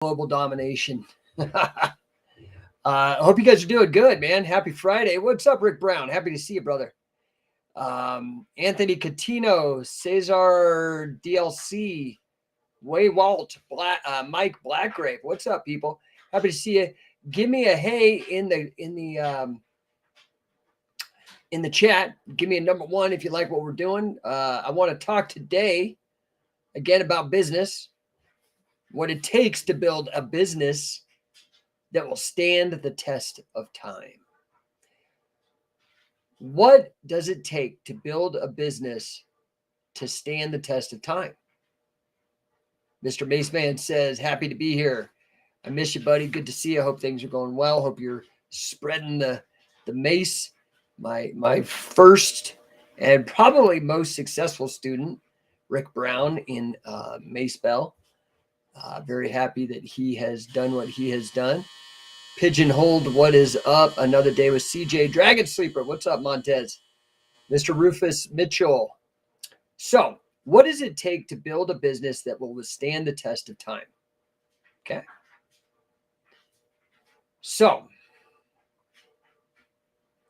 global domination. I hope you guys are doing good, man. Happy Friday. What's up, Rick Brown? Happy to see you, brother. Anthony Catino, Cesar DLC, Way Walt, Mike Blackgrave. What's up, people? Happy to see you. Give me a hey in the chat. Give me a number one if you like what we're doing. I want to talk today again about business, what it takes to build a business that will stand the test of time. What does it take to build a business to stand the test of time? Mr. Maceman says, happy to be here. I miss you, buddy. Good to see you. Hope things are going well. Hope you're spreading the mace. My first and probably most successful student, Rick Brown in Mace Bell. Very happy that he has done what he has done. Pigeonholed, what is up? Another day with CJ Dragon Sleeper. What's up, Montez? Mr. Rufus Mitchell. So, what does it take to build a business that will withstand the test of time? Okay. So,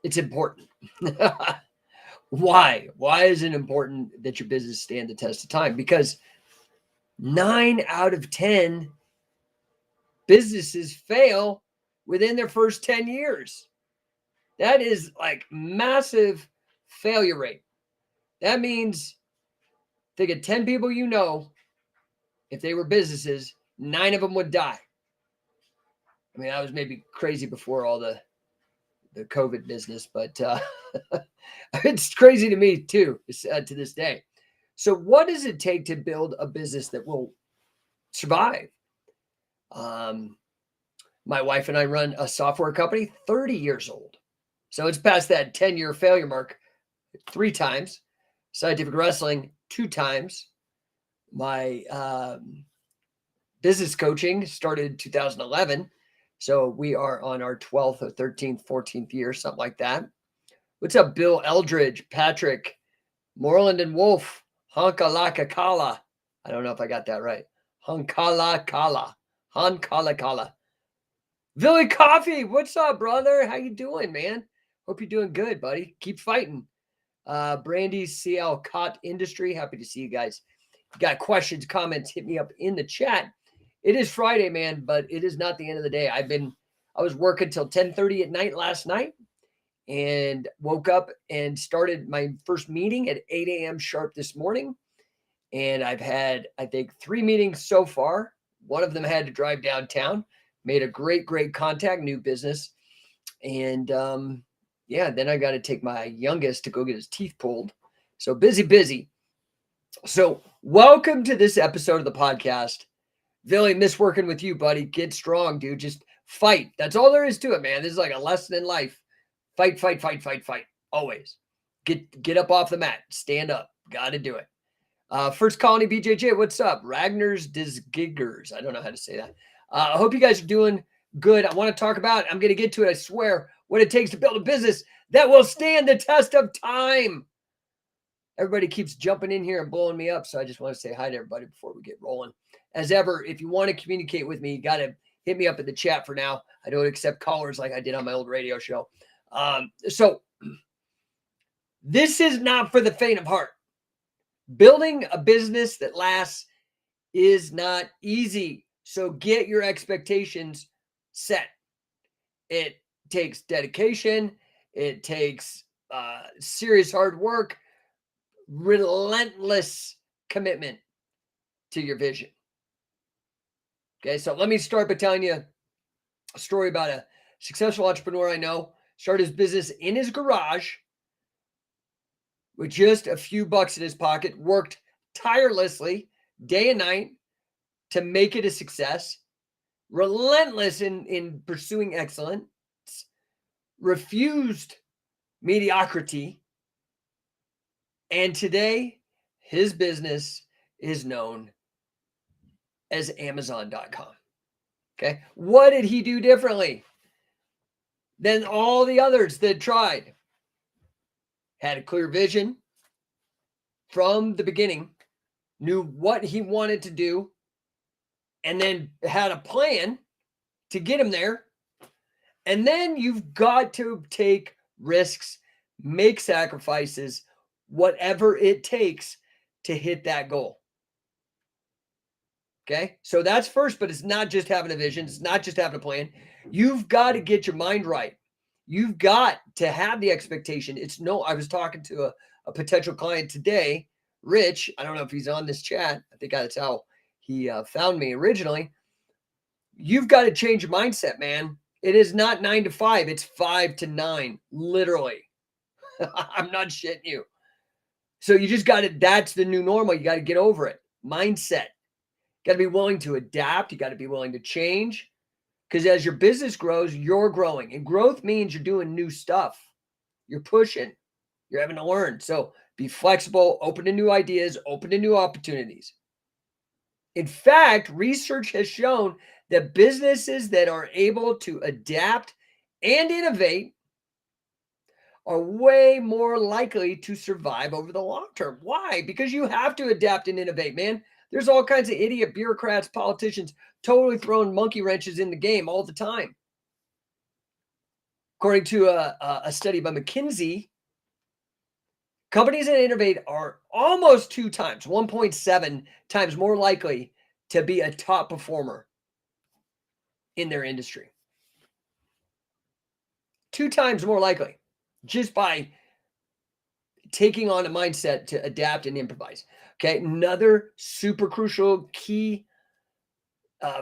it's important. Why? Why is it important that your business stand the test of time? Because 9 out of 10 businesses fail within their first 10 years. That is like massive failure rate. That means think of 10 people you know, if they were businesses, 9 of them would die. I mean, I was maybe crazy before all the COVID business, but it's crazy to me too, to this day. So what does it take to build a business that will survive? My wife and I run a software company, 30 years old. So it's past that 10-year failure mark 3 times. Scientific Wrestling 2 times. My business coaching started in 2011. So we are on our 12th or 13th, 14th year, something like that. What's up, Bill Eldridge, Patrick, Moreland and Wolf, Hankalakakala. I don't know if I got that right. Hankalakala. Hankalakala. Billy Coffee, what's up, brother? How you doing, man? Hope you're doing good, buddy. Keep fighting. Brandy CL Cot Industry, happy to see you guys. If you got questions, comments, hit me up in the chat. It is Friday, man, but it is not the end of the day. I was working till 10:30 at night last night and woke up and started my first meeting at 8 a.m. sharp this morning. And I've had, I think, 3 meetings so far. One of them had to drive downtown, made a great contact, new business. And yeah, then I got to take my youngest to go get his teeth pulled. So busy. So welcome to this episode of the podcast. Billy, miss working with you, buddy. Get strong, dude. Just fight. That's all there is to it, man. This is like a lesson in life. Fight. Always. Get up off the mat. Stand up. Got to do it. First Colony BJJ, what's up? Ragnar's Disgiggers. I don't know how to say that. I hope you guys are doing good. I want to talk about, I'm going to get to it, I swear, what it takes to build a business that will stand the test of time. Everybody keeps jumping in here and blowing me up, so I just want to say hi to everybody before we get rolling. As ever, if you want to communicate with me, you got to hit me up in the chat for now. I don't accept callers like I did on my old radio show. So this is not for the faint of heart. Building a business that lasts is not easy. So get your expectations set. It takes dedication. It takes serious hard work, relentless commitment to your vision. Okay, so let me start by telling you a story about a successful entrepreneur I know. Started his business in his garage with just a few bucks in his pocket, worked tirelessly day and night to make it a success, relentless in pursuing excellence, refused mediocrity, and today his business is known as Amazon.com. Okay, what did he do differently than all the others that tried? Had a clear vision from the beginning, knew what he wanted to do, and then had a plan to get them there. And then you've got to take risks, make sacrifices, whatever it takes to hit that goal. Okay. So that's first, but it's not just having a vision. It's not just having a plan. You've got to get your mind right. You've got to have the expectation. I was talking to a potential client today, Rich. I don't know if he's on this chat. I think that's how he found me originally. You've got to change your mindset, man. It is not 9 to 5. It's 5 to 9, literally. I'm not shitting you. So you just got to, that's the new normal. You got to get over it. Mindset. Got to be willing to adapt. You got to be willing to change, because as your business grows, you're growing, and growth means you're doing new stuff. You're pushing, you're having to learn. So be flexible, open to new ideas, open to new opportunities. In fact, research has shown that businesses that are able to adapt and innovate are way more likely to survive over the long term. Why? Because you have to adapt and innovate, man. There's all kinds of idiot bureaucrats, politicians totally throwing monkey wrenches in the game all the time. According to a study by McKinsey, companies that innovate are almost 2 times, 1.7 times more likely to be a top performer in their industry. 2 times more likely, just by taking on a mindset to adapt and improvise. Okay, another super crucial key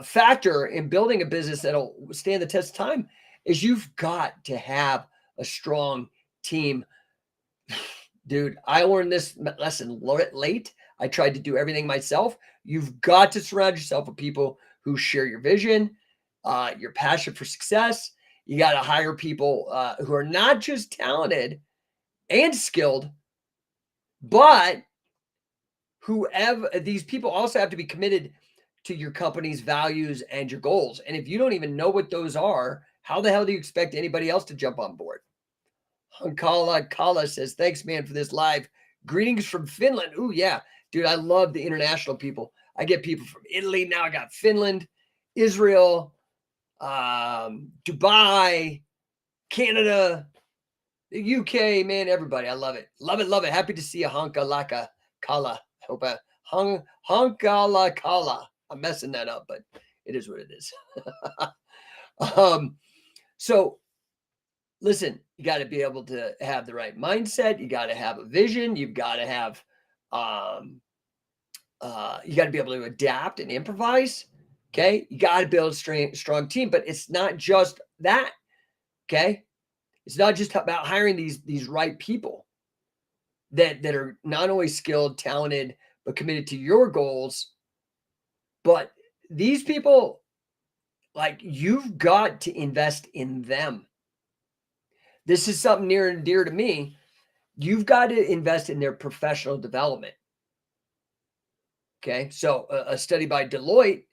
factor in building a business that'll stand the test of time is you've got to have a strong team. Dude, I learned this lesson late. I tried to do everything myself. You've got to surround yourself with people who share your vision, your passion for success. You got to hire people who are not just talented and skilled, but whoever these people also have to be committed to your company's values and your goals. And if you don't even know what those are, how the hell do you expect anybody else to jump on board? Hankala Kala says, thanks, man, for this live. Greetings from Finland. Ooh, yeah. Dude, I love the international people. I get people from Italy. Now I got Finland, Israel, Dubai, Canada, the UK, man, everybody. I love it. Love it, love it. Happy to see you, Hankalaka Kala. Hope Hankala Kala. I'm messing that up, but it is what it is. So listen, you got to be able to have the right mindset. You got to have a vision. You've got to have, you got to be able to adapt and improvise. Okay. You got to build a strong team, but it's not just that. Okay. It's not just about hiring these right people that are not only skilled, talented, but committed to your goals. But these people, like, you've got to invest in them. This is something near and dear to me. You've got to invest in their professional development. Okay. So a study by Deloitte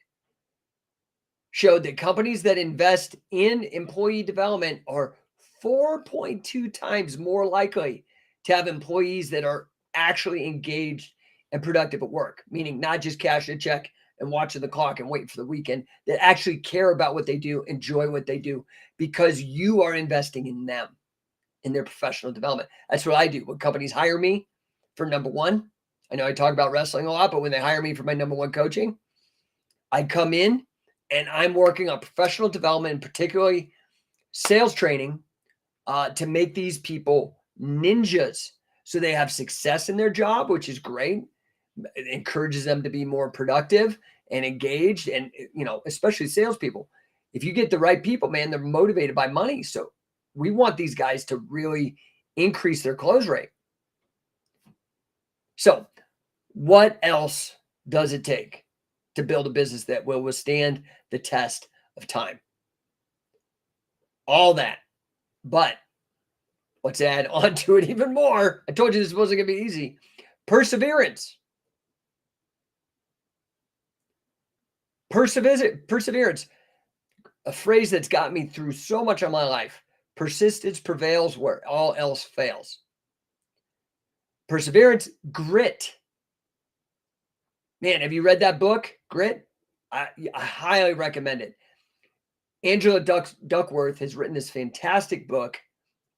showed that companies that invest in employee development are 4.2 times more likely to have employees that are actually engaged and productive at work, meaning not just cashing a check and watching the clock and waiting for the weekend, that actually care about what they do, enjoy what they do, because you are investing in them, in their professional development. That's what I do. When companies hire me for number one, I know I talk about wrestling a lot, but when they hire me for my number one coaching, I come in and I'm working on professional development, and particularly sales training, to make these people ninjas so they have success in their job, which is great. It encourages them to be more productive and engaged. And, especially salespeople. If you get the right people, man, they're motivated by money. So we want these guys to really increase their close rate. So what else does it take to build a business that will withstand the test of time? All that. But let's add on to it even more. I told you this wasn't going to be easy. Perseverance. Perseverance. A phrase that's got me through so much of my life. Persistence prevails where all else fails. Perseverance, grit. Man, have you read that book, Grit? I highly recommend it. Angela Duckworth has written this fantastic book.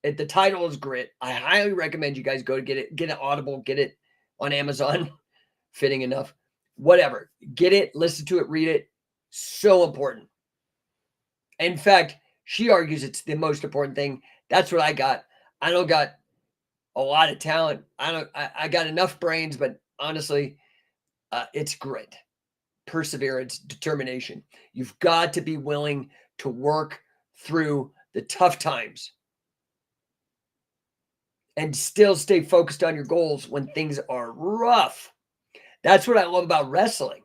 The title is Grit. I highly recommend you guys go to get it, get it Audible, get it on Amazon. Fitting enough. Whatever. Get it, listen to it, read it. So important. In fact, she argues it's the most important thing. That's what I got. I don't got a lot of talent. I got enough brains, but honestly, it's grit, perseverance, determination. You've got to be willing to work through the tough times and still stay focused on your goals when things are rough. That's what I love about wrestling.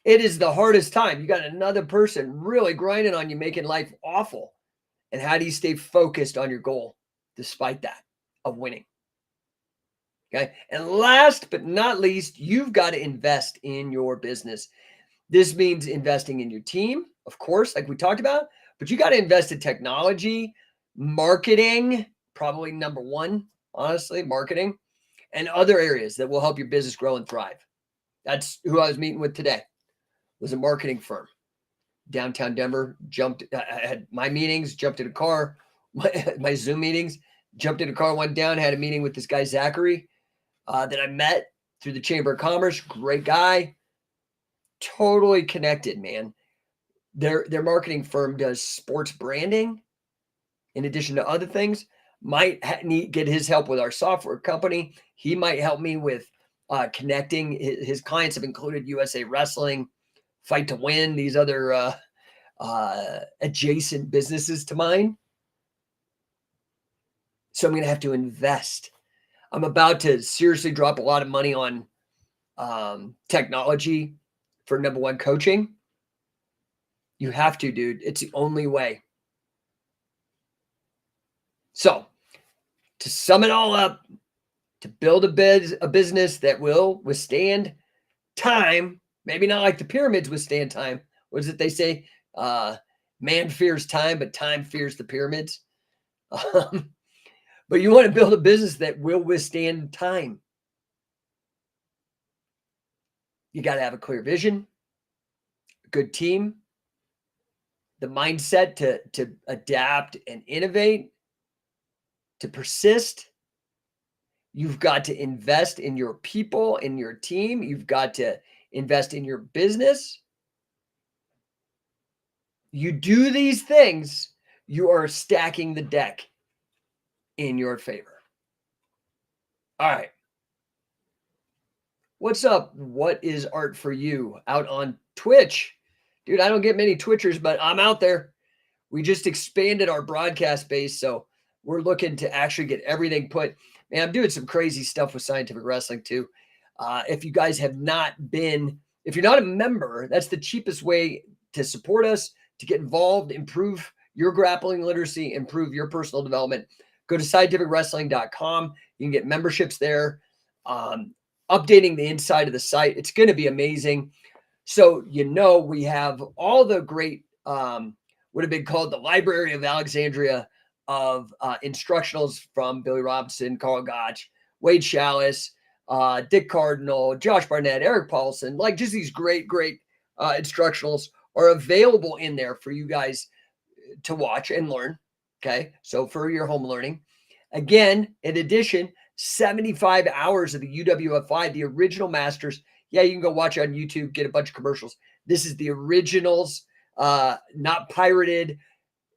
It is the hardest time. You got another person really grinding on you, making life awful. And how do you stay focused on your goal despite that of winning? Okay. And last but not least, you've got to invest in your business. This means investing in your team, of course, like we talked about, but you got to invest in technology, marketing, probably number one, honestly, marketing, and other areas that will help your business grow and thrive. That's who I was meeting with today. It was a marketing firm, downtown Denver. I had my meetings, jumped in a car, my Zoom meetings, jumped in a car, went down, had a meeting with this guy, Zachary, that I met through the Chamber of Commerce. Great guy. Totally connected, man. Their marketing firm does sports branding in addition to other things. Might get his help with our software company. He might help me with connecting. His clients have included USA Wrestling, Fight to Win, these other adjacent businesses to mine. So I'm going to have to invest. I'm about to seriously drop a lot of money on technology for number one coaching. You have to, dude. It's the only way. So to sum it all up, to build a business that will withstand time, maybe not like the pyramids withstand time. What is it they say? Man fears time, but time fears the pyramids. But you want to build a business that will withstand time. You got to have a clear vision, a good team, the mindset to adapt and innovate, to persist. You've got to invest in your people, in your team. You've got to invest in your business. You do these things, you are stacking the deck in your favor. All right. What's up? What is art for you out on Twitch? Dude, I don't get many Twitchers, but I'm out there. We just expanded our broadcast base, so we're looking to actually get everything put. Man, I'm doing some crazy stuff with Scientific Wrestling too. If you guys have not been, if you're not a member, that's the cheapest way to support us, to get involved, improve your grappling literacy, improve your personal development. Go to scientificwrestling.com. You can get memberships there. Updating the inside of the site. It's going to be amazing. So, we have all the great, would have been called the Library of Alexandria of instructionals from Billy Robinson, Carl Gotch, Wade Chalice, Dick Cardinal, Josh Barnett, Eric Paulson, like just these great instructionals are available in there for you guys to watch and learn. Okay. So for your home learning, again, in addition, 75 hours of the UWFI, the original masters. Yeah, you can go watch it on YouTube, get a bunch of commercials. This is the originals, not pirated.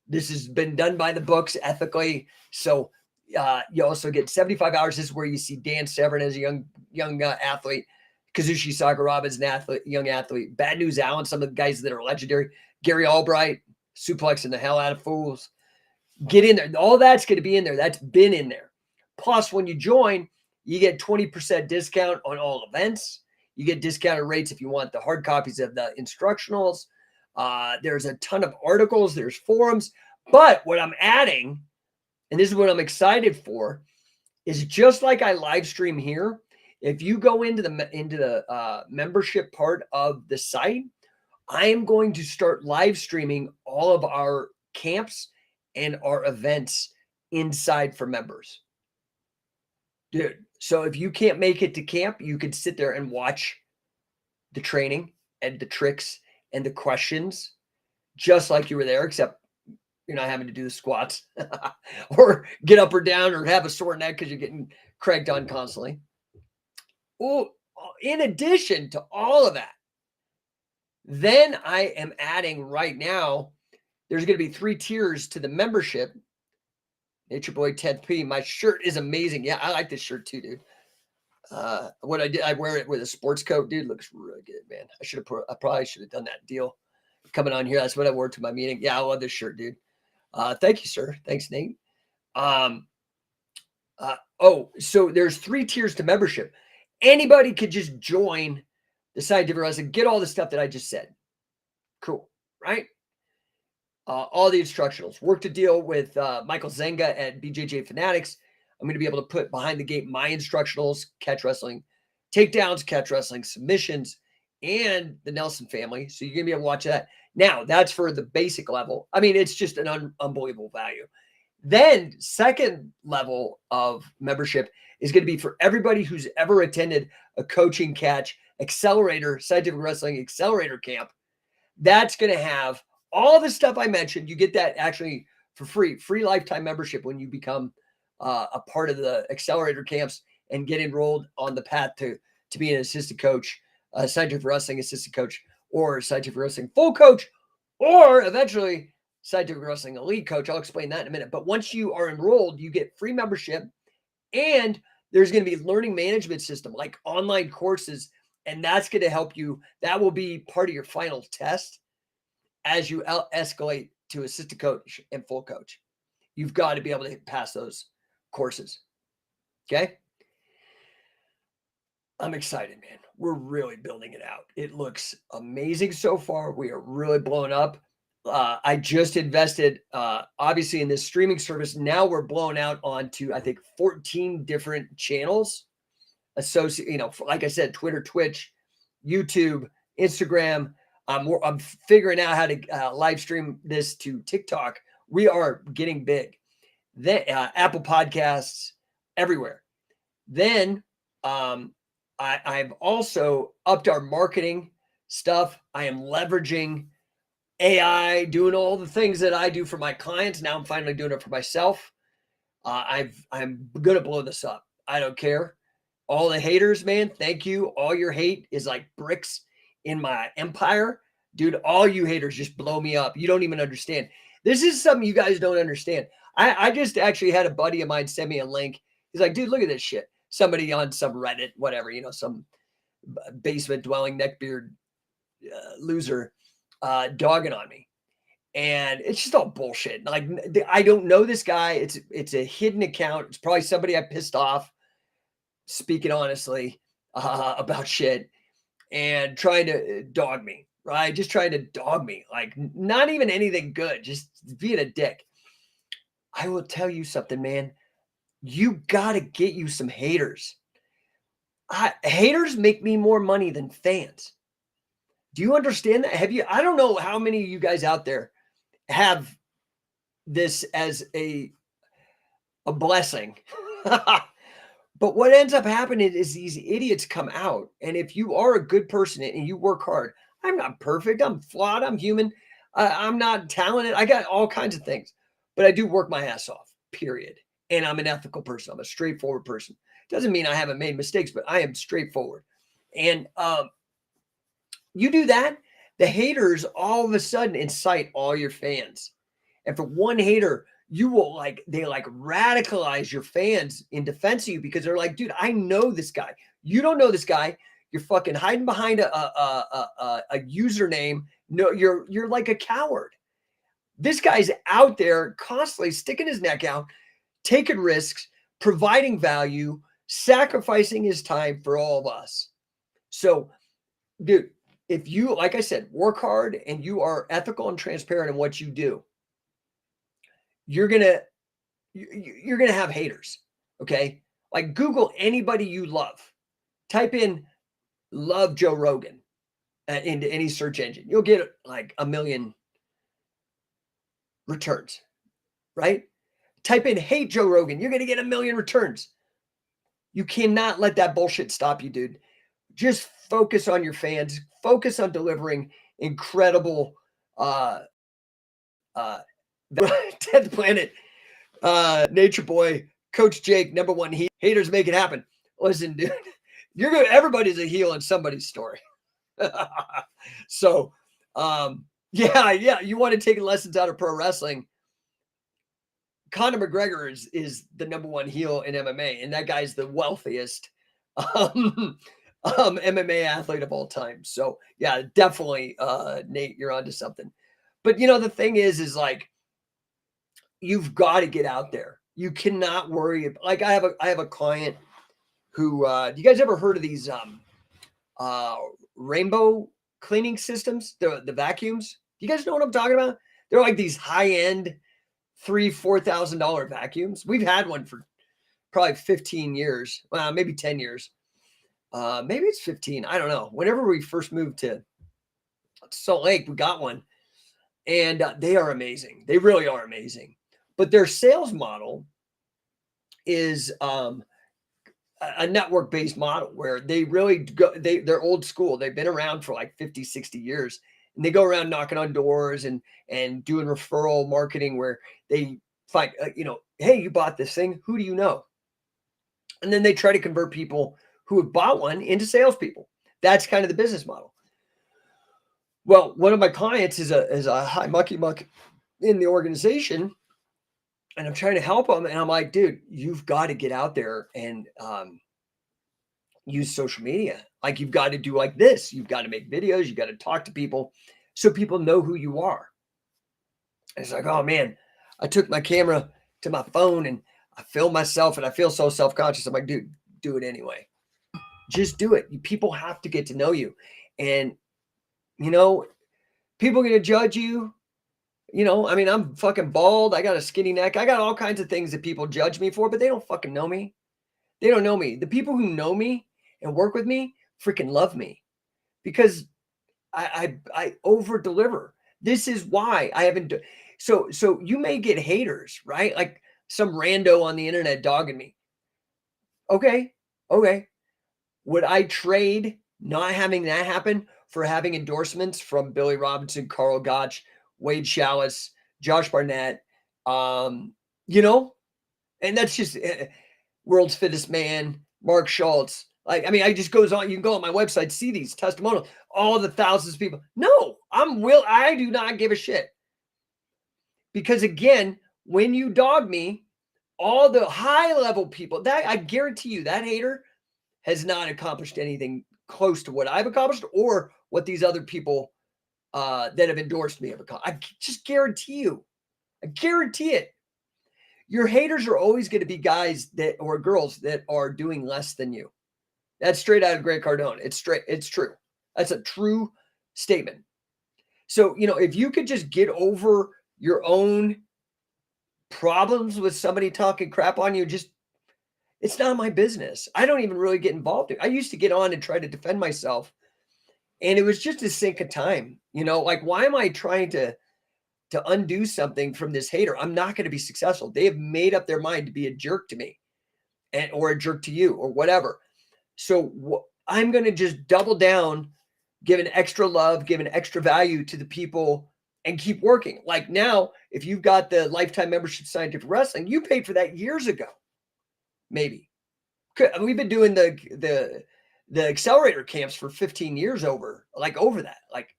This has been done by the books ethically. So you also get 75 hours. This is where you see Dan Severn as a young athlete. Kazushi Sakuraba is an young athlete. Bad News Allen, some of the guys that are legendary. Gary Albright, suplexing the hell out of fools. Get in there. All that's going to be in there. That's been in there. Plus, when you join, you get 20% discount on all events. You get discounted rates if you want the hard copies of the instructionals. There's a ton of articles. There's forums. But what I'm adding, and this is what I'm excited for, is just like I live stream here. If you go into the membership part of the site, I am going to start live streaming all of our camps and our events inside for members. Dude, so if you can't make it to camp, you could sit there and watch the training and the tricks and the questions, just like you were there, except you're not having to do the squats or get up or down or have a sore neck because you're getting cranked on constantly. Oh, in addition to all of that, then I am adding right now, there's going to be 3 tiers to the membership. Nature Boy 10P. My shirt is amazing. Yeah, I like this shirt too, dude. What I did, I wear it with a sports coat, dude. Looks really good, man. I probably should have done that deal coming on here. That's what I wore to my meeting. Yeah, I love this shirt, dude. Thank you, sir. Thanks, Nate. So there's 3 tiers to membership. Anybody could just join the Scientific Wrestling, get all the stuff that I just said. Cool, right? All the instructionals. Work to deal with Michael Zenga at BJJ Fanatics. I'm going to be able to put behind the gate my instructionals, catch wrestling, takedowns, catch wrestling, submissions, and the Nelson family. So you're going to be able to watch that. Now, that's for the basic level. I mean, it's just an unbelievable value. Then second level of membership is going to be for everybody who's ever attended a coaching catch accelerator, Scientific Wrestling accelerator camp. That's going to have all the stuff I mentioned. You get that actually for free lifetime membership when you become a part of the accelerator camps and get enrolled on the path to be an assistant coach, Scientific Wrestling assistant coach, or Scientific Wrestling full coach, or eventually Scientific Wrestling elite coach. I'll explain that in a minute. But once you are enrolled, you get free membership, and there's going to be learning management system, like online courses, and that's going to help you. That will be part of your final test as you escalate to assistant coach and full coach. You've got to be able to pass those courses. Okay. I'm excited, man. We're really building it out. It looks amazing so far. We are really blowing up. I just invested, obviously, in this streaming service. Now we're blowing out onto, I think, 14 different channels associated, like I said, Twitter, Twitch, YouTube, Instagram. I'm figuring out how to live stream this to TikTok. We are getting big. Then Apple Podcasts, everywhere. Then I've also upped our marketing stuff. I am leveraging AI, doing all the things that I do for my clients. Now I'm finally doing it for myself. I'm gonna blow this up. I don't care. All the haters, man, thank you. All your hate is like bricks in my empire. Dude, all you haters just blow me up. You don't even understand. This is something you guys don't understand. I just actually had a buddy of mine send me a link. He's like, dude, look at this shit. Somebody on some Reddit, whatever, some basement dwelling neckbeard loser dogging on me. And it's just all bullshit. Like, I don't know this guy. It's a hidden account. It's probably somebody I pissed off, speaking honestly, about shit and trying to dog me, right? Just trying to dog me. Like, not even anything good, just being a dick. I will tell you something, man. You got to get you some haters. Haters make me more money than fans. Do you understand that? I don't know how many of you guys out there have this as a blessing. But what ends up happening is these idiots come out. And if you are a good person and you work hard, I'm not perfect. I'm flawed. I'm human. I'm not talented. I got all kinds of things, but I do work my ass off, period. And I'm an ethical person. I'm a straightforward person. Doesn't mean I haven't made mistakes, but I am straightforward. And you do that, the haters all of a sudden incite all your fans. And for one hater, you will they radicalize your fans in defense of you because they're like, dude, I know this guy. You don't know this guy. You're fucking hiding behind a username. No, you're like a coward. This guy's out there constantly sticking his neck out, taking risks, providing value, sacrificing his time for all of us. So, dude, if you, like I said, work hard and you are ethical and transparent in what you do, you're gonna have haters. Okay, like Google anybody you love, type in "love Joe Rogan" into any search engine. You'll get like 1 million returns, right? Type in "hate Joe Rogan," you're gonna get 1 million returns. You cannot let that bullshit stop you, dude. just focus on your fans, focus on delivering incredible, uh, 10th Planet, Nature Boy, Coach Jake, number one haters make it happen. Listen, dude, everybody's a heel in somebody's story. So, yeah, you want to take lessons out of pro wrestling. Conor McGregor is the number one heel in MMA, and that guy's the wealthiest MMA athlete of all time. So yeah, definitely, Nate, you're onto something. But the thing is like, you've got to get out there. You cannot worry. Like I have a client who, do you guys ever heard of these rainbow cleaning systems? The vacuums. Do you guys know what I'm talking about? They're like these high end $3,000-$4,000 vacuums. We've had one for probably 15 years. Well, maybe 10 years. Maybe it's 15. I don't know. Whenever we first moved to Salt Lake, we got one, and they are amazing. They really are amazing. But their sales model is a network-based model where they really go. They're old school. They've been around for like 50, 60 years, and they go around knocking on doors and doing referral marketing where they find, hey, you bought this thing. Who do you know? And then they try to convert people who have bought one into salespeople. That's kind of the business model. Well, one of my clients is a high mucky muck in the organization, and I'm trying to help him. And I'm like, dude, you've got to get out there and use social media. Like, you've got to do like this. You've got to make videos. You've got to talk to people so people know who you are. And it's like, oh man, I took my camera to my phone and I filmed myself and I feel so self-conscious. I'm like, dude, do it anyway. Just do it. People have to get to know you. And, people are going to judge you. I mean, I'm fucking bald. I got a skinny neck. I got all kinds of things that people judge me for, but they don't fucking know me. They don't know me. The people who know me and work with me freaking love me because I over deliver. This is why I haven't. So you may get haters, right? Like some rando on the internet dogging me. Okay. Would I trade not having that happen for having endorsements from Billy Robinson, Carl Gotch, Wade Chalice, Josh Barnett, and that's just World's Fittest Man, Mark Schultz. Like, I mean, it just goes on. You can go on my website, see these testimonials, all the thousands of people. No, I do not give a shit. Because again, when you dog me, all the high level people, that I guarantee you, that hater has not accomplished anything close to what I've accomplished or what these other people that have endorsed me have accomplished. I just guarantee you. I guarantee it. Your haters are always going to be guys or girls that are doing less than you. That's straight out of Grant Cardone. It's true. That's a true statement. So, if you could just get over your own problems with somebody talking crap on you, it's not my business. I don't even really get involved. I used to get on and try to defend myself, and it was just a sink of time. Like, why am I trying to undo something from this hater? I'm not going to be successful. They have made up their mind to be a jerk to me or a jerk to you or whatever. So I'm going to just double down, give an extra love, give an extra value to the people and keep working. Like now, if you've got the lifetime membership to Scientific Wrestling, you paid for that years ago. Maybe. We've been doing the accelerator camps for 15 years over that, like,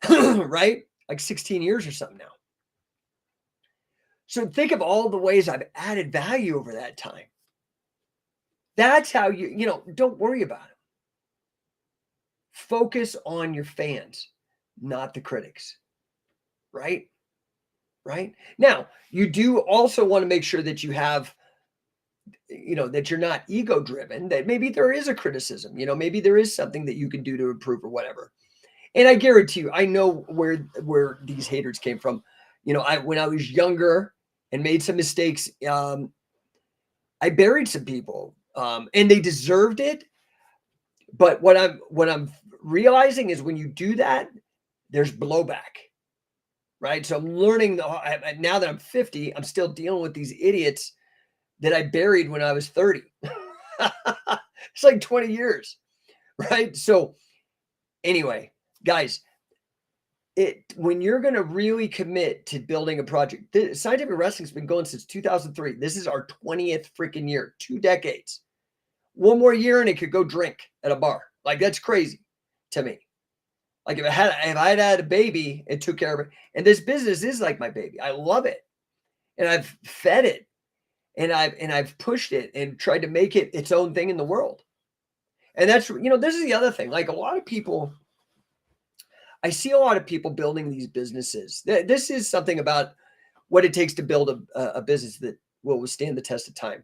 right? Like 16 years or something now. So think of all the ways I've added value over that time. That's how don't worry about it. Focus on your fans, not the critics. Right? Right? Now, you do also want to make sure that you have, that you're not ego driven, that maybe there is a criticism, maybe there is something that you can do to improve or whatever. And I guarantee you, I know where these haters came from. When I was younger and made some mistakes, I buried some people, and they deserved it. But what I'm realizing is when you do that, there's blowback, right? So I'm learning now that I'm 50, I'm still dealing with these idiots that I buried when I was 30. It's like 20 years. right? So anyway, guys, when you're going to really commit to building a project, Scientific Wrestling's been going since 2003. This is our 20th freaking year, 2 decades. One more year and it could go drink at a bar. Like, that's crazy to me. Like, if I had a baby and took care of it, and this business is like my baby. I love it. And I've fed it and I've pushed it and tried to make it its own thing in the world. And that's, this is the other thing. Like, I see a lot of people building these businesses. This is something about what it takes to build a business that will withstand the test of time.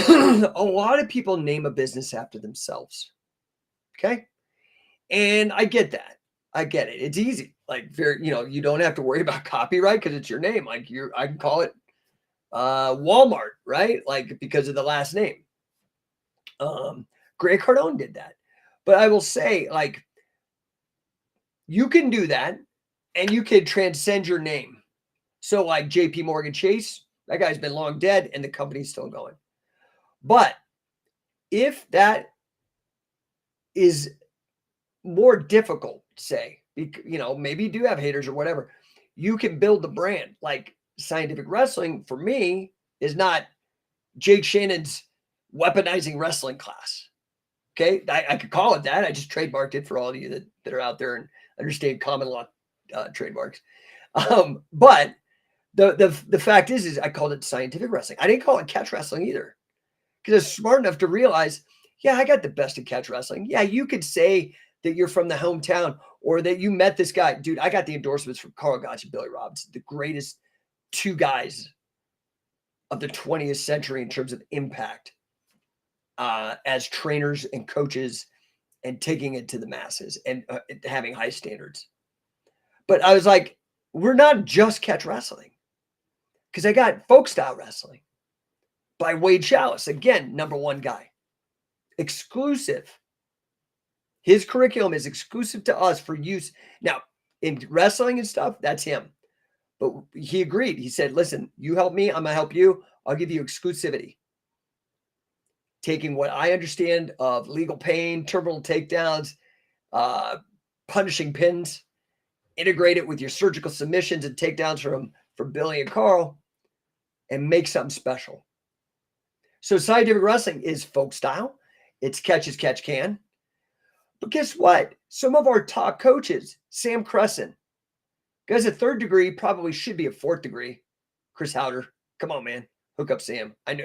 A lot of people name a business after themselves. Okay. And I get that. I get it. It's easy. Like, you don't have to worry about copyright because it's your name. Like, I can call it Walmart, right? Like, because of the last name. Grant Cardone did that. But I will say, like, you can do that and you can transcend your name. So like JP Morgan Chase, that guy's been long dead and the company's still going. But if that is more difficult, say, maybe you do have haters or whatever, you can build the brand. Like, Scientific Wrestling for me is not Jake Shannon's weaponizing wrestling class. Okay. I could call it that. I just trademarked it for all of you that are out there and understand common law trademarks. But the fact is I called it Scientific Wrestling. I didn't call it catch wrestling either, because I was smart enough to realize, yeah, I got the best at catch wrestling. Yeah, you could say that you're from the hometown or that you met this guy. Dude, I got the endorsements from Carl Gotch and Billy Robinson, the greatest 2 guys of the 20th century in terms of impact as trainers and coaches and taking it to the masses and having high standards. But I was like, we're not just catch wrestling, because I got folk style wrestling by Wade Chalice. Again, #1 guy. Exclusive. His curriculum is exclusive to us for use. Now, in wrestling and stuff, that's him. But he agreed. He said, listen, you help me, I'm going to help you. I'll give you exclusivity. Taking what I understand of legal pain, terminal takedowns, punishing pins, integrate it with your surgical submissions and takedowns from Billy and Carl, and make something special. So Scientific Wrestling is folk style. It's catch as catch can. But guess what? Some of our top coaches, Sam Crescent, guy's a 3rd degree, probably should be a 4th degree. Chris Howder, come on, man. Hook up Sam. I know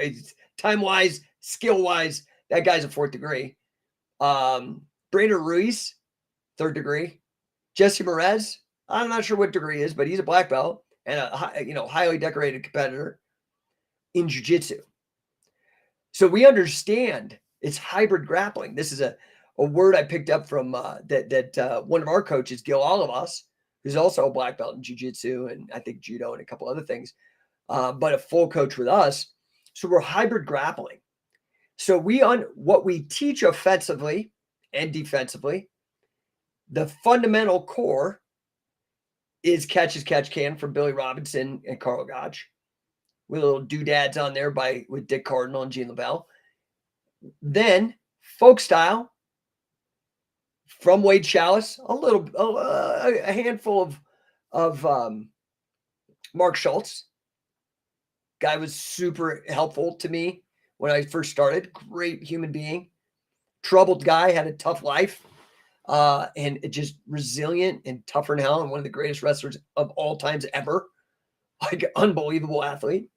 time-wise, skill-wise, that guy's a 4th degree. Brandon Ruiz, 3rd degree. Jesse Perez, I'm not sure what degree he is, but he's a black belt and a highly decorated competitor in jiu-jitsu. So we understand it's hybrid grappling. This is a word I picked up from that one of our coaches, Gil Olivas, who's also a black belt in jiu-jitsu and I think judo and a couple other things, but a full coach with us. So we're hybrid grappling. So what we teach offensively and defensively, the fundamental core is catch as catch can from Billy Robinson and Carl Gotch, with little doodads on there with Dick Cardinal and Gene LaBelle. Then folk style from Wade Chalice, a handful of Mark Schultz. Guy was super helpful to me when I first started. Great human being, troubled guy, had a tough life, and just resilient and tougher than hell, and one of the greatest wrestlers of all times ever. Like, unbelievable athlete.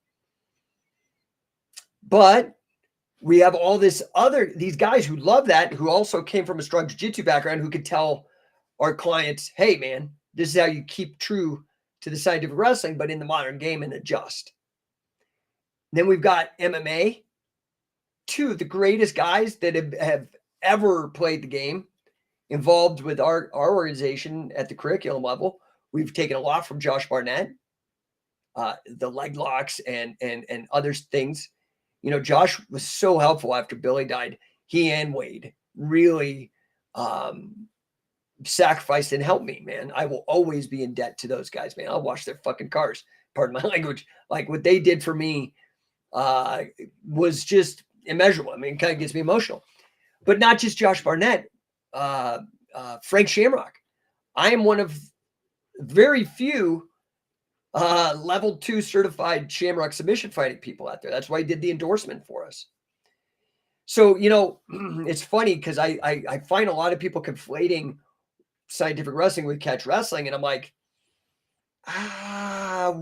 But we have all these guys who love that, who also came from a strong jiu-jitsu background, who could tell our clients, hey, man, this is how you keep true to the Scientific Wrestling, but in the modern game, and adjust. Then we've got MMA, 2 of the greatest guys that have ever played the game, involved with our organization at the curriculum level. We've taken a lot from Josh Barnett, the leg locks and other things. Josh was so helpful after Billy died. He and Wade really sacrificed and helped me, man. I will always be in debt to those guys, man. I'll wash their fucking cars. Pardon my language. Like, what they did for me was just immeasurable. I mean, it kind of gets me emotional. But not just Josh Barnett, Frank Shamrock. I am one of very few level 2 certified Shamrock submission fighting people out there. That's why he did the endorsement for us. So, it's funny because I find a lot of people conflating scientific wrestling with catch wrestling. And I'm like,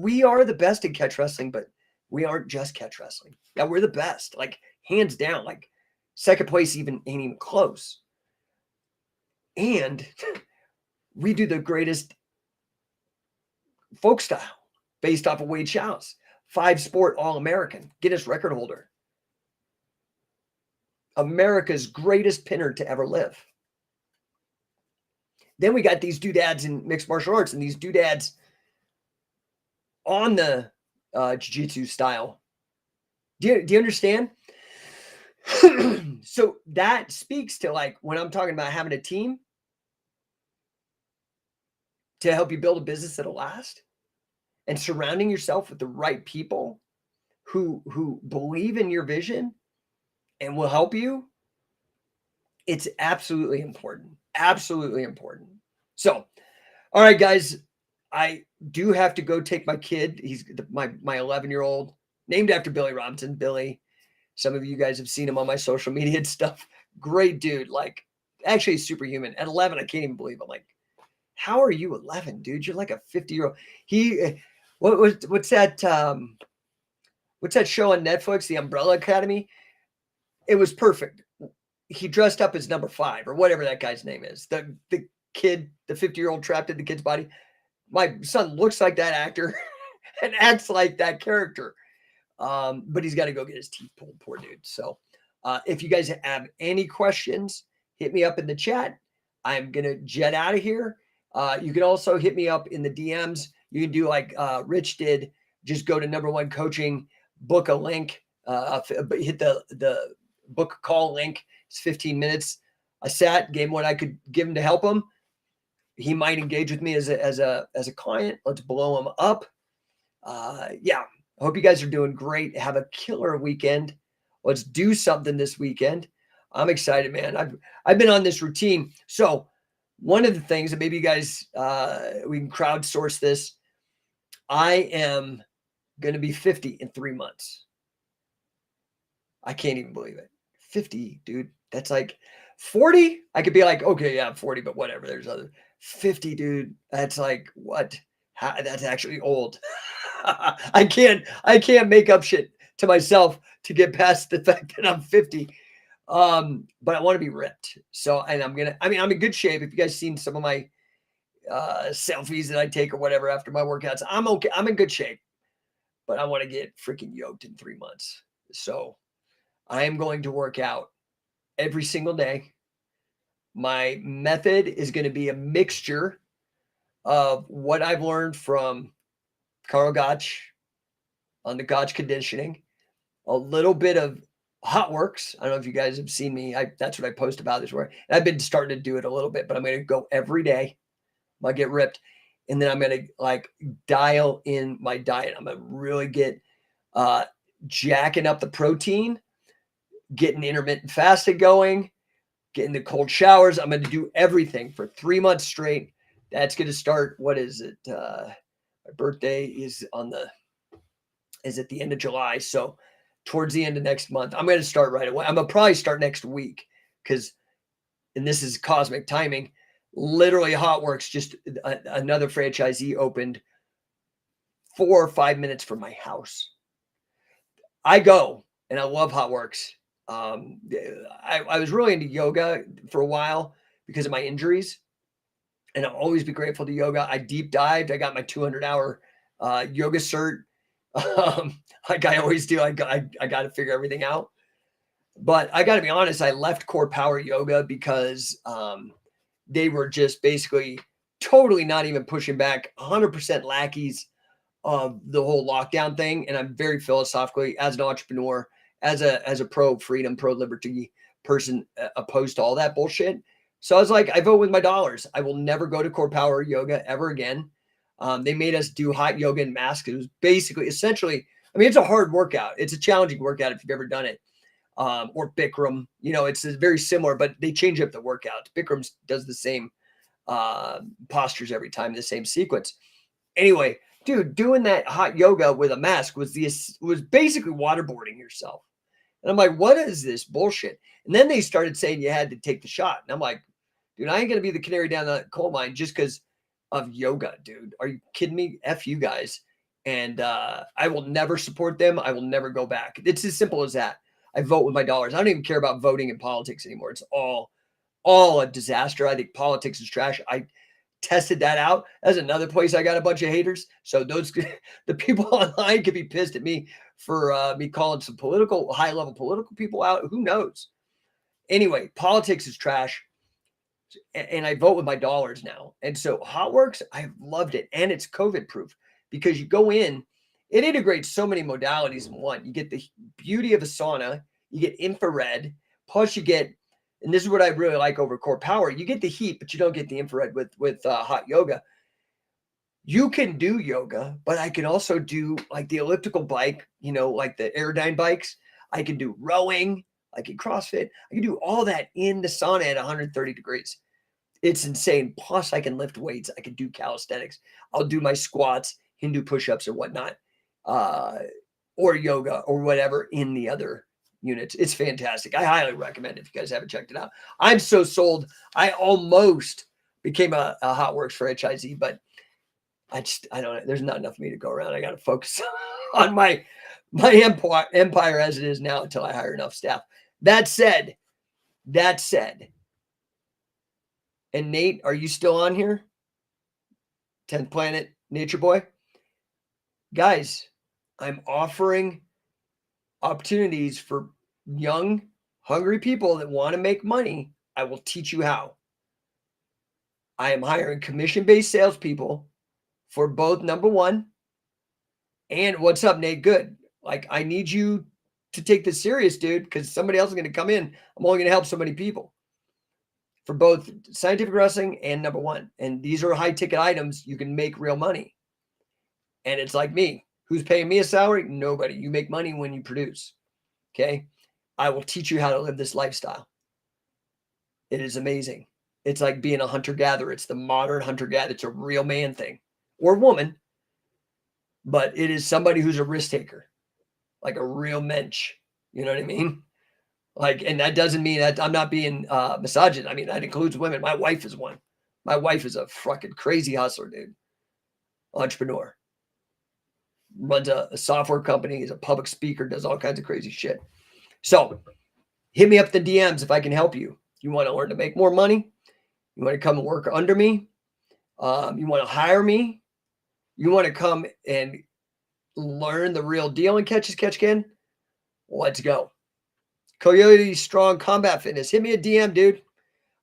we are the best in catch wrestling, but we aren't just catch wrestling. Yeah, we're the best, like hands down, like second place ain't even close. And we do the greatest folk style based off of Wade Chalice, 5-sport All-American, Guinness record holder. America's greatest pinner to ever live. Then we got these doodads in mixed martial arts and these doodads on the jiu-jitsu style. Do you understand? So that speaks to, like, when I'm talking about having a team to help you build a business that'll last, and surrounding yourself with the right people who believe in your vision and will help you. It's absolutely important. Absolutely important. So, all right, guys, I do have to go take my kid. He's my 11-year-old, named after Billy Robinson. Billy, some of you guys have seen him on my social media and stuff. Great dude. Like, actually superhuman. At 11, I can't even believe it. I'm like, how are you 11, dude? You're like a 50-year-old. What's that show on Netflix, The Umbrella Academy? It was perfect. He dressed up as number 5 or whatever that guy's name is. The kid, the 50-year-old trapped in the kid's body. My son looks like that actor and acts like that character. But he's got to go get his teeth pulled, poor dude. So if you guys have any questions, hit me up in the chat. I'm going to jet out of here. You can also hit me up in the DMs. You can do like Rich did. Just go to Number One Coaching, book a link, hit the book a call link. It's 15 minutes. I gave him what I could give him to help him. He might engage with me as a client. Let's blow him up. Yeah. I hope you guys are doing great. Have a killer weekend. Let's do something this weekend. I'm excited, man. I've been on this routine. So one of the things that maybe you guys, we can crowdsource this. I am going to be 50 in 3 months. I can't even believe it. 50, dude. That's like 40. I could be like, okay, yeah, I'm 40, but whatever. There's other 50, dude. That's like, what? That's actually old. I can't make up shit to myself to get past the fact that I'm 50. But I want to be ripped. So, and I'm in good shape. If you guys seen some of my selfies that I take or whatever after my workouts, I'm okay. I'm in good shape, but I want to get freaking yoked in 3 months. So I am going to work out every single day. My method is going to be a mixture of what I've learned from Carl Gotch on the Gotch conditioning, a little bit of Hot Works. I don't know if you guys have seen me. That's what I post about this work. And I've been starting to do it a little bit, but I'm going to go every day. I'm going to get ripped. And then I'm going to like dial in my diet. I'm going to really get jacking up the protein, getting intermittent fasting going, getting the cold showers. I'm going to do everything for 3 months straight. That's going to start. What is it? My birthday is at the end of July. So towards the end of next month, I'm going to start right away. I'm going to probably start next week and this is cosmic timing. Literally Hot Works, just another franchisee opened 4 or 5 minutes from my house. I go and I love Hot Works. I was really into yoga for a while because of my injuries, and I'll always be grateful to yoga. I deep dived. I got my 200-hour yoga cert. Like I always do. I got to figure everything out. But I got to be honest, I left Core Power Yoga because they were just basically totally not even pushing back, 100% lackeys of the whole lockdown thing. And I'm very philosophically, as an entrepreneur, as a pro freedom, pro liberty person, opposed to all that bullshit. So I was like, I vote with my dollars. I will never go to Core Power Yoga ever again. They made us do hot yoga and masks. It was essentially, it's a hard workout. It's a challenging workout if you've ever done it. or Bikram. You know, it's very similar, but they change up the workouts. Bikram does the same postures every time, the same sequence. Anyway, dude, doing that hot yoga with a mask was basically waterboarding yourself. And I'm like, what is this bullshit? And then they started saying you had to take the shot. And I'm like, dude, I ain't gonna be the canary down the coal mine just because of yoga, dude. Are you kidding me? F you guys. And I will never support them. I will never go back. It's as simple as that. I vote with my dollars. I don't even care about voting in politics anymore. It's all a disaster. I think politics is trash. I tested that out. That's another place I got a bunch of haters. So those the people online could be pissed at me for me calling some high level political people out. Who knows? Anyway, politics is trash, and I vote with my dollars now. And so HOTWORX, I've loved it, and it's COVID proof because you go in, it integrates so many modalities in one. You get the beauty of a sauna, you get infrared, plus you get, and this is what I really like over Core Power, you get the heat, but you don't get the infrared with hot yoga. You can do yoga, but I can also do like the elliptical bike, you know, like the Airdyne bikes. I can do rowing, like in CrossFit. I can do all that in the sauna at 130 degrees. It's insane. Plus, I can lift weights. I can do calisthenics. I'll do my squats, Hindu push-ups or whatnot, or yoga or whatever in the other units. It's fantastic. I highly recommend it if you guys haven't checked it out. I'm so sold. I almost became a HOTWORX franchisee, but I don't, there's not enough of me to go around. I got to focus on my empire as it is now until I hire enough staff. That said, and Nate, are you still on here? 10th Planet Nature Boy? Guys, I'm offering opportunities for young, hungry people that want to make money. I will teach you how. I am hiring commission-based salespeople for both number one and what's up, Nate? Good. Like, I need you to take this serious, dude, because somebody else is going to come in. I'm only going to help so many people for both scientific wrestling and number one. And these are high ticket items. You can make real money. And it's like me. Who's paying me a salary? Nobody. You make money when you produce. Okay. I will teach you how to live this lifestyle. It is amazing. It's like being a hunter-gatherer. It's the modern hunter-gatherer. It's a real man thing or woman, but it is somebody who's a risk taker, like a real mensch. You know what I mean? Like, and that doesn't mean that I'm not being misogynist. I mean, that includes women. My wife is one. My wife is a fucking crazy hustler, dude. Entrepreneur. Runs a software company, is a public speaker, does all kinds of crazy shit. So hit me up the DMs if I can help you. You want to learn to make more money? You want to come and work under me? You want to hire me? You want to come and learn the real deal and catch as catch can? Let's go. Coyote Strong Combat Fitness. Hit me a DM, dude.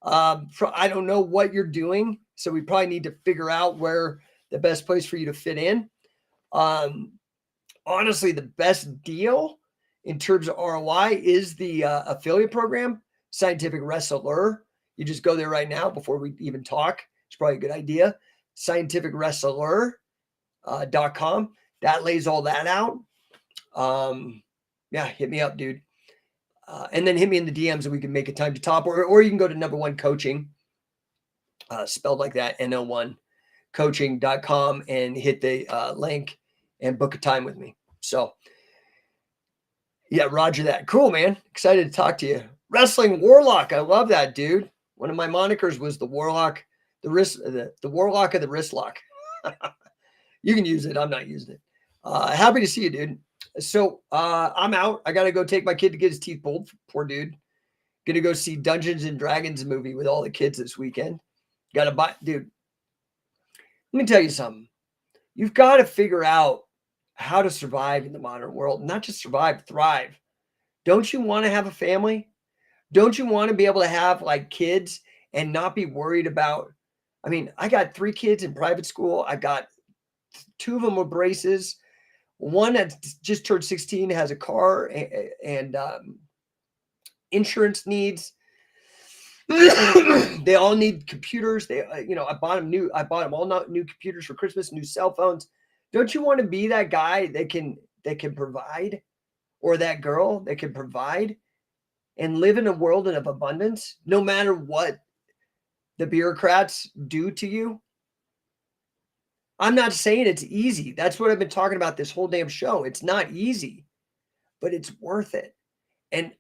I don't know what you're doing, so we probably need to figure out where the best place for you to fit in. Honestly, the best deal in terms of ROI is the affiliate program, Scientific Wrestler. You just go there right now before we even talk. It's probably a good idea. scientificwrestler.com. That lays all that out. Yeah, hit me up, dude. And then hit me in the DMs and we can make a time to top, or you can go to number one coaching, spelled like that, NO1 coaching.com, and hit the link and book a time with me. So yeah, roger that. Cool, man. Excited to talk to you. Wrestling Warlock. I love that, dude. One of my monikers was the Warlock, the Warlock of the wrist lock. You can use it. I'm not using it. Happy to see you, dude. So I'm out. I got to go take my kid to get his teeth pulled. Poor dude. Gonna go see Dungeons and Dragons movie with all the kids this weekend. Got to buy, dude. Let me tell you something. You've got to figure out how to survive in the modern world. Not just survive, thrive. Don't you want to have a family? Don't you want to be able to have like kids and not be worried about? I mean, I got 3 kids in private school. I got 2 of them with braces. One that just turned 16 has a car and insurance needs. They all need computers. They, I bought them all new computers for Christmas, new cell phones. Don't you want to be that guy that can provide, or that girl that can provide and live in a world of abundance, no matter what the bureaucrats do to you. I'm not saying it's easy. That's what I've been talking about this whole damn show. It's not easy, but it's worth it. And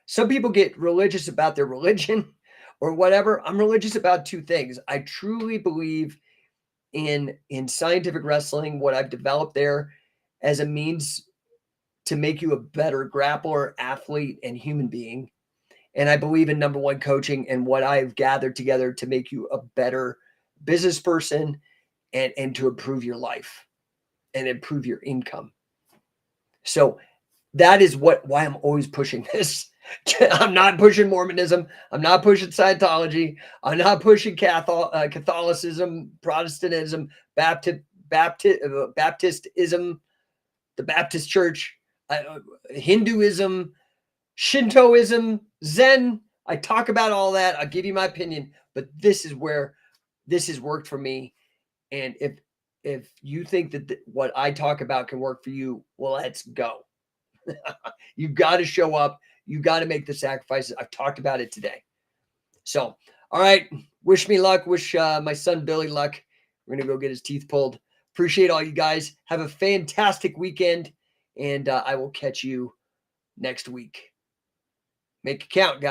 some people get religious about their religion or whatever. I'm religious about two things. I truly believe in scientific wrestling, what I've developed there as a means to make you a better grappler, athlete, and human being. And I believe in number one coaching and what I've gathered together to make you a better business person and to improve your life and improve your income. So that is why I'm always pushing this. I'm not pushing Mormonism. I'm not pushing Scientology. I'm not pushing Catholicism, Protestantism, Baptistism, the Baptist Church, Hinduism, Shintoism, Zen. I talk about all that. I'll give you my opinion, but this is where this has worked for me. And if you think that what I talk about can work for you, well, let's go. You got to show up. You got to make the sacrifices. I've talked about it today. So, all right. Wish me luck. Wish my son Billy luck. We're going to go get his teeth pulled. Appreciate all you guys. Have a fantastic weekend. And I will catch you next week. Make it count, guys.